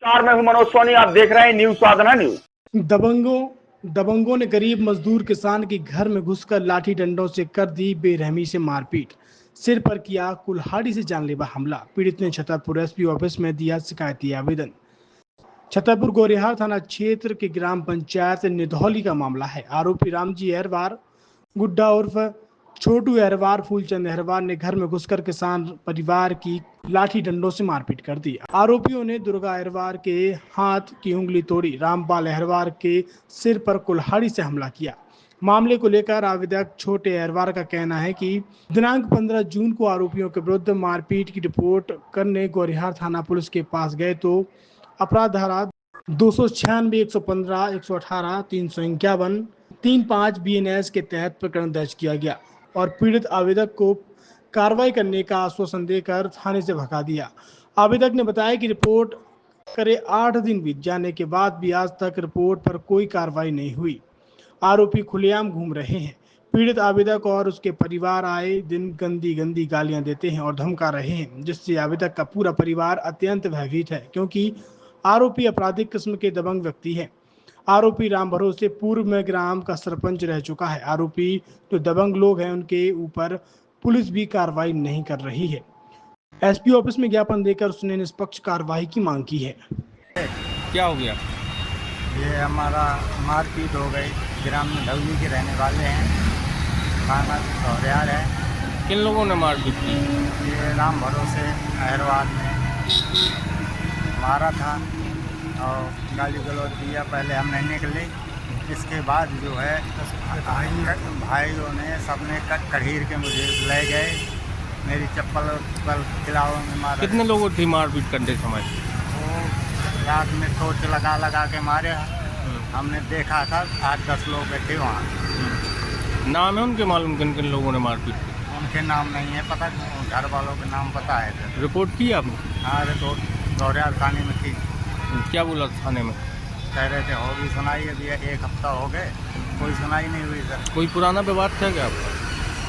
मैं हूं मनोज सोनी, आप देख रहे हैं न्यूज साधना न्यूज। दबंगों ने गरीब मजदूर किसान के घर में घुसकर लाठी डंडों से कर दी बेरहमी से मारपीट, सिर पर किया कुल्हाड़ी से जानलेवा हमला। पीड़ित ने छतरपुर एसपी ऑफिस में दिया शिकायती आवेदन। छतरपुर गोरेहार थाना क्षेत्र के ग्राम पंचायत निधौली का मामला है। आरोपी रामजी अहरवार गुड्डा उर्फ छोटू अहरवार फूलचंद अहरवार ने घर में घुसकर किसान परिवार की लाठी डंडों से मारपीट कर दी। आरोपियों ने दुर्गा अहरवार के हाथ की उंगली तोड़ी, रामपाल अहरवार के सिर पर कुल्हाड़ी से हमला किया। मामले को लेकर आवेदक छोटे अहरवार का कहना है कि दिनांक 15 जून को आरोपियों के विरुद्ध मारपीट की रिपोर्ट करने गोरेहार थाना पुलिस के पास गए तो अपराध धारा 296, 115, 118, 351, 35 BNS के तहत प्रकरण दर्ज किया गया और पीड़ित आवेदक को कार्रवाई करने का आश्वासन देकर थाने से भगा दिया। आवेदक ने बताया कि रिपोर्ट करे 8 दिन बीत जाने के बाद भी आज तक रिपोर्ट पर कोई कार्रवाई नहीं हुई। आरोपी खुलेआम घूम रहे हैं। पीड़ित आवेदक और उसके परिवार आए दिन गंदी गालियां देते हैं और धमका रहे हैं, जिससे आवेदक का पूरा परिवार अत्यंत भयभीत है, क्योंकि आरोपी आपराधिक किस्म के दबंग व्यक्ति है। आरोपी राम भरोसे पूर्व में ग्राम का सरपंच रह चुका है। आरोपी जो दबंग लोग हैं उनके ऊपर पुलिस भी कार्रवाई नहीं कर रही है। एसपी ऑफिस में ज्ञापन देकर उसने निष्पक्ष कार्रवाई की मांग की है। क्या हो गया? ये हमारा मारपीट हो गई। ग्राम में धौली के रहने वाले हैं, थाना गोरेहार है। किन लोगों ने मारपीट की? ये राम भरोसे अहरवार ने मारा था और गाली गलौज दिया। पहले हम नहीं निकले, इसके बाद जो है भाइयों ने सबने कढ़ीर के मुझे ले गए, मेरी चप्पल पर खिलाओं में मारा। कितने लोगों थी मारपीट करते समय? वो रात में टोर्च लगा के मारे। हमने देखा था 8-10 लोग बैठे वहाँ। नाम है उनके मालूम किन किन लोगों ने मारपीट की? उनके नाम नहीं है पता, घर वालों के नाम पता है। रिपोर्ट की आपने? हाँ, रिपोर्ट गोरेहार थाने में की। क्या बोला थाने में? कह रहे थे होगी सुनाई, अभी 1 हफ्ता हो गए, कोई सुनाई नहीं हुई सर। कोई पुराना विवाद था क्या आपका?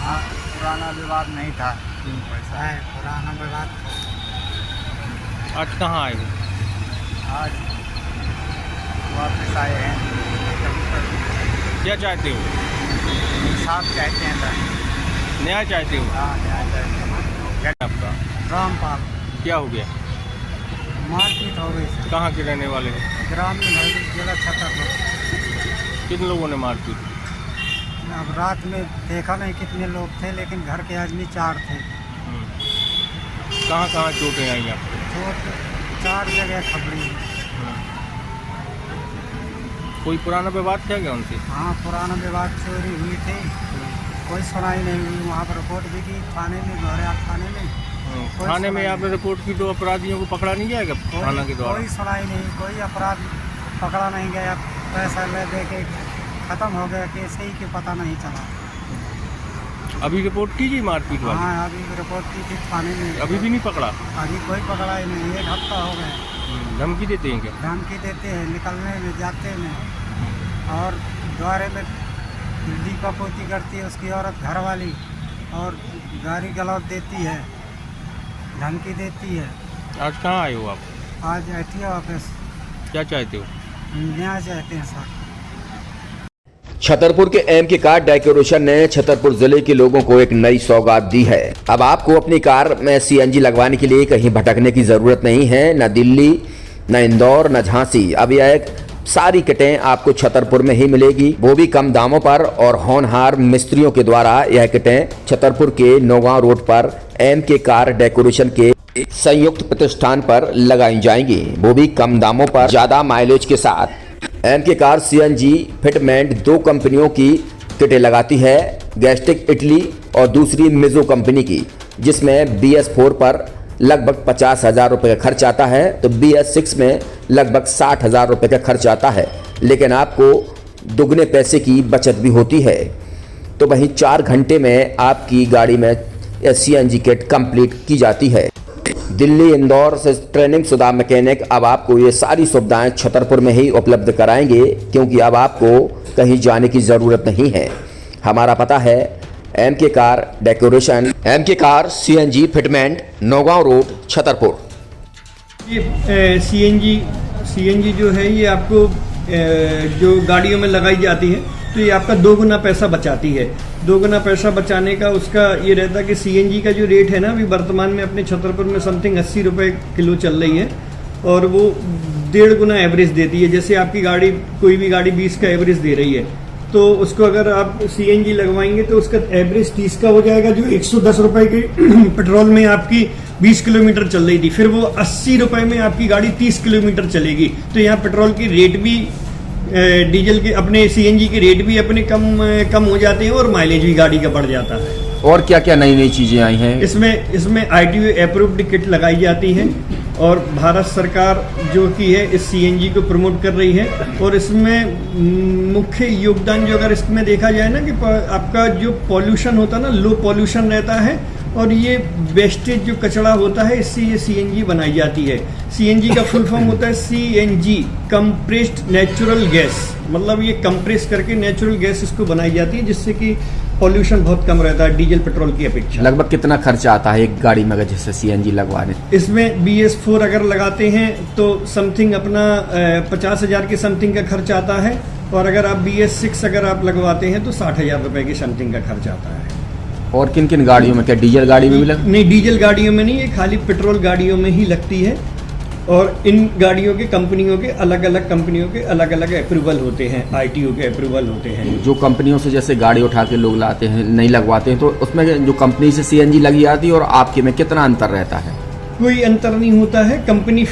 हाँ, पुराना विवाद नहीं था। वैसा है पुराना विवाद। आज कहाँ आए? आज वापस आए हैं। क्या चाहते हो? इंसाफ चाहते हैं सर। न्याय चाहते हो? हाँ, न्याय चाहते हैं। आपका रामपाल। क्या हो गया? मारपीट हो गई सर। कहाँ के रहने वाले हैं? ग्राम में जिला छतरपुर। किन लोगों ने मारपीट? अब रात में देखा नहीं कितने लोग थे, लेकिन घर के आदमी 4 थे। कहाँ कहाँ चोटें आई आपको? चोट 4 जगह खबड़ी। कोई पुराना विवाद था क्या उनसे? हाँ, पुराना विवाद चोरी हुई थी, कोई सुनाई नहीं हुई। वहाँ पर रिपोर्ट भी की थाने में, गोरेहार थाने में। थाने में आपने रिपोर्ट की तो अपराधियों को पकड़ा नहीं जाएगा थाना के द्वारा? कोई सुनाई नहीं, कोई अपराध पकड़ा नहीं गया। पैसा ले दे के ख़त्म हो गया, कैसे ही कि पता नहीं चला। अभी रिपोर्ट कीजिए मारपीट वाली? हाँ, अभी रिपोर्ट की थी थाने में। अभी भी नहीं पकड़ा? अभी कोई पकड़ा ही नहीं, 1 हफ्ता हो गया। धमकी देते हैं क्या? धमकी देते हैं निकलने में, जाते में, और द्वारे में लीपापोती करती है उसकी औरत घर वाली, और गाली गलौज देती है, धमकी देती है। आज कहाँ आए हो आप? आज एटी ऑफिस। क्या चाहते हो? न्याय चाहते हैं सर। छतरपुर के एम के कार डेकोरेशन ने छतरपुर जिले के लोगों को एक नई सौगात दी है। अब आपको अपनी कार में CNG लगवाने के लिए कहीं भटकने की जरूरत नहीं है, न दिल्ली, न इंदौर, न झांसी। अब यह सारी किटें आपको छतरपुर में ही मिलेगी, वो भी कम दामों पर। और होनहार मिस्त्रियों के द्वारा यह किटें छतरपुर के नौगांव रोड पर एम के कार डेकोरेशन के संयुक्त प्रतिष्ठान पर लगाई जाएंगी, वो भी कम दामों पर, ज्यादा माइलेज के साथ। एम के कार CNG फिटमेंट 2 कंपनियों की किटें लगाती है, गैस्ट्रिक इटली और दूसरी मिजो कंपनी की, जिसमें BS4 पर लगभग 50,000 रुपये का खर्च आता है, तो BS6 में लगभग 60,000 रुपये का खर्च आता है। लेकिन आपको दुगने पैसे की बचत भी होती है। तो वहीं 4 घंटे में आपकी गाड़ी में CNG किट कंप्लीट की जाती है। दिल्ली, इंदौर से ट्रेनिंग शुदा मैकेनिक अब आपको ये सारी सुविधाएं छतरपुर में ही उपलब्ध कराएंगे, क्योंकि अब आपको कहीं जाने की ज़रूरत नहीं है। हमारा पता है एम के कार डेकोरेशन, एम के car CNG fitment, Naugaon road, Chhatarpur. CNG CNG जो है ये आपको जो गाड़ियों में लगाई जाती है तो ये आपका 2 गुना पैसा बचाती है। 2 गुना पैसा बचाने का उसका ये रहता है कि सीएनजी का जो रेट है ना अभी वर्तमान में अपने छतरपुर में समथिंग 80 रुपये किलो चल रही है और वो 1.5 गुना एवरेज देती है। जैसे आपकी गाड़ी कोई भी गाड़ी 20 का एवरेज दे रही है तो उसको अगर आप सीएनजी लगवाएंगे तो उसका एवरेज 30 का हो जाएगा, जो 110 रुपए के पेट्रोल में आपकी 20 किलोमीटर चल रही थी, फिर वो 80 रुपए में आपकी गाड़ी 30 किलोमीटर चलेगी। तो यहाँ पेट्रोल की रेट भी डीजल के अपने सीएनजी के रेट भी अपने कम हो जाते हैं और माइलेज भी गाड़ी का बढ़ जाता है। और क्या क्या नई नई चीजें आई हैं? इसमें ITO अप्रूव्ड किट लगाई जाती है और भारत सरकार जो की है इस सीएनजी को प्रमोट कर रही है। और इसमें मुख्य योगदान जो अगर इसमें देखा जाए ना कि आपका जो पॉल्यूशन होता है ना, लो पॉल्यूशन रहता है और ये वेस्टेज जो कचरा होता है इससे ये सीएनजी बनाई जाती है। सीएनजी का फुल फॉर्म होता है सीएनजी, कंप्रेस्ड नेचुरल गैस, मतलब ये कंप्रेस करके नेचुरल गैस इसको बनाई जाती है जिससे कि पॉल्यूशन बहुत कम रहता है डीजल पेट्रोल की अपेक्षा। लगभग कितना खर्चा आता है एक गाड़ी में अगर जैसे सीएनजी लगवाने? इसमें BS4 अगर लगाते हैं तो समथिंग अपना 50,000 के समथिंग का खर्च आता है और अगर आप BS6 अगर आप लगवाते हैं तो 60,000 रुपए के समथिंग का खर्च आता है। और किन किन गाड़ियों में, क्या डीजल गाड़ी में भी नहीं, डीजल गाड़ियों में नहीं, ये खाली पेट्रोल गाड़ियों में ही लगती है। और इन गाड़ियों के कंपनियों के अलग अलग कंपनियों के अलग अलग अप्रूवल होते हैं, ITO के अप्रूवल होते हैं। जो कंपनियों से जैसे गाड़ी उठा के लोग लाते हैं नहीं लगवाते हैं तो उसमें जो कंपनी से सीएनजी लगी जाती है और आपके में कितना अंतर रहता है? कोई अंतर नहीं होता है। कंपनी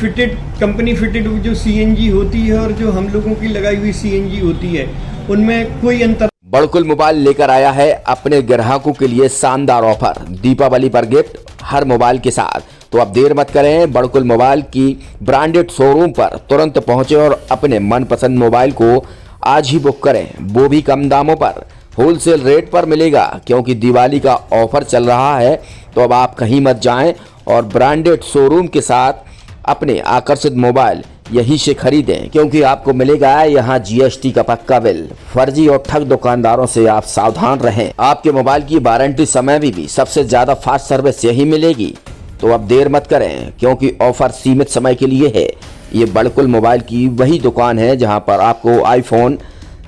फिटेड जो सीएनजी होती है और जो हम लोगों की लगाई हुई सीएनजी होती है उनमें कोई अंतर। बड़कुल मोबाइल लेकर आया है अपने ग्राहकों के लिए शानदार ऑफर, दीपावली पर गिफ्ट हर मोबाइल के साथ। तो अब देर मत करें, बड़कुल मोबाइल की ब्रांडेड शोरूम पर तुरंत पहुंचे और अपने मनपसंद मोबाइल को आज ही बुक करें, वो भी कम दामों पर, होलसेल रेट पर मिलेगा क्योंकि दिवाली का ऑफर चल रहा है। तो अब आप कहीं मत जाएं और ब्रांडेड शोरूम के साथ अपने आकर्षित मोबाइल यहीं से खरीदें क्योंकि आपको मिलेगा यहाँ GST का पक्का बिल। फर्जी और ठग दुकानदारों से आप सावधान रहें। आपके मोबाइल की वारंटी समय में भी सबसे ज्यादा फास्ट सर्विस यही मिलेगी। तो अब देर मत करें क्योंकि ऑफर सीमित समय के लिए है। ये बड़कुल मोबाइल की वही दुकान है जहां पर आपको iPhone,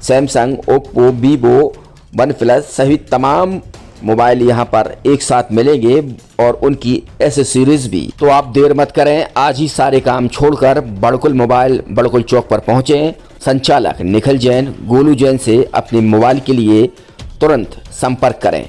Samsung, Oppo, Vivo, OnePlus सहित तमाम मोबाइल यहां पर एक साथ मिलेंगे और उनकी एसेसरीज भी। तो आप देर मत करें, आज ही सारे काम छोड़कर बड़कुल मोबाइल बड़कुल चौक पर पहुंचें। संचालक निखिल जैन, गोलू जैन से अपने मोबाइल के लिए तुरंत संपर्क करें।